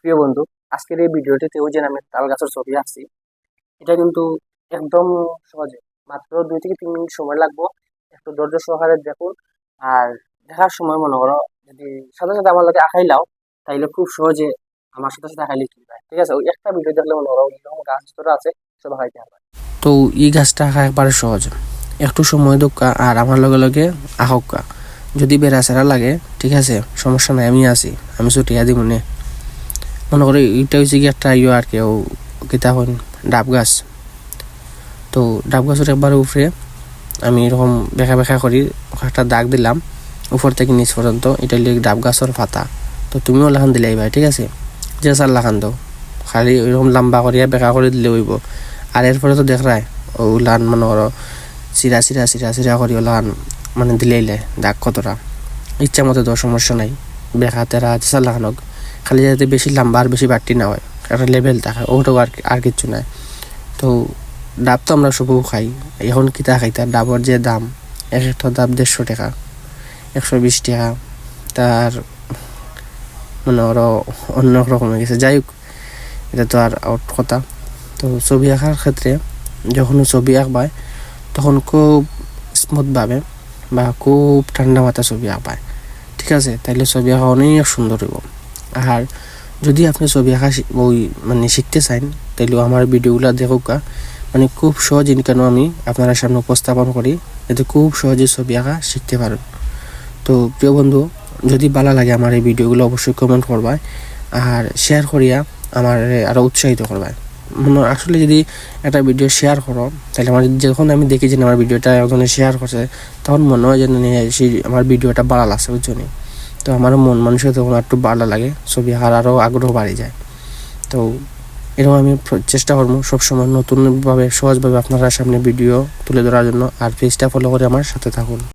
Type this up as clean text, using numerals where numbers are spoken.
প্রিয় বন্ধু, আজকের এই ভিডিওটিতে ওই যে আমি তাল গাছের ছবি আঁকছি, এটা কিন্তু একদম সহজে মাত্র 2 থেকে 3 মিনিট সময় লাগবে। একটু ধৈর্য সহকারে দেখুন। আর দেখার সময় মনে করো যদি সাথে সাথে আমার লোকে আঁকাইলাও, তাইলে খুব সহজে আমার সাথে সাথে আঁকাইলে কি হয়, ঠিক আছে? ওই একটা ভিডিও দেখলে মনে করো এরকম গাছ যতটা আছে সব আঁকাইতে হবে। তো এই গাছটা আঁকা একবারে সহজ, একটু সময় দোকা আর আমার লগে লগে আঁকা। যদি বেড়াচেরা লাগে ঠিক আছে, সমস্যা নাই, আমি আছি, আমি ছুটিয়া দিব মনে মনে করি। এটা হচ্ছে কি একটা আর কি কিতা হন ডাব গাছ। তো ডাব গাছের একবারে উপরে আমি এরকম বেঁকা বেঁকা করি একটা দাগ দিলাম উপর থেকে নিচ পর্যন্ত। এটা লিখ ডাব গাছের পাতা। তো তুমিও লাখান দিলে ভাই, ঠিক আছে? যে চার লাখান দাও, খালি ওইরকম লম্বা করিয়া বেঁকা করে দিলে হইব। আর এরপরে তো দেখরাই ও লান মনে করো চিরা চিরা চিরা চিরা করি ওলান মানে দিলেইলে দাগ কতটা ইচ্ছা মতো দেওয়ার সমস্যা নাই। বেঁকা তেরা যে চার লাখানক খালি যাতে বেশি লম্বা আর বেশি বাড়তি না হয়, একটা লেভেল থাকে, ওটাও আর কিচ্ছু নাই। তো ডাব তো আমরা সবও খাই। এখন কিতা খাইতা ডাবর যে দাম, এক একটা ডাব 150 টাকা, 120 টাকা, তার মনে করো অন্য রকম হয়ে গেছে। যাই হোক, এটা তো আর আউট কথা। তো ছবি আঁকার ক্ষেত্রে যখন ছবি আঁকবায় তখন খুব স্মুথভাবে বা খুব ঠান্ডা মাথা ছবি আঁকবায়, ঠিক আছে? তাইলে ছবি আঁকা অনেক সুন্দর হইব। আর যদি আপনি ছবি আঁকা ওই মানে শিখতে চান, তাইলে আমার ভিডিওগুলো দেখুকা, মানে খুব সহজ কেন আমি আপনারা সামনে উপস্থাপন করি, যাতে খুব সহজে ছবি আঁকা শিখতে পারেন। তো প্রিয় বন্ধু, যদি ভালো লাগে আমার এই ভিডিওগুলো অবশ্যই কমেন্ট করবা আর শেয়ার করিয়া আমার আরও উৎসাহিত করবা। আসলে যদি একটা ভিডিও শেয়ার করো, তাহলে আমার যখন আমি দেখি যে আমার ভিডিওটা একজনে শেয়ার করছে, তখন মনে হয় যে সেই আমার ভিডিওটা ভালো লাগছে, বুঝছো? তো আমারও মন মানুষের তখন একটু ভালো লাগে, ছবি আঁকার আরও আগ্রহ বাড়ে যায়। তো এরকম আমি চেষ্টা করবো সবসময় নতুনভাবে সহজভাবে আপনারা সামনে ভিডিও তুলে ধরার জন্য। আর পেজটা ফলো করে আমার সাথে থাকুন।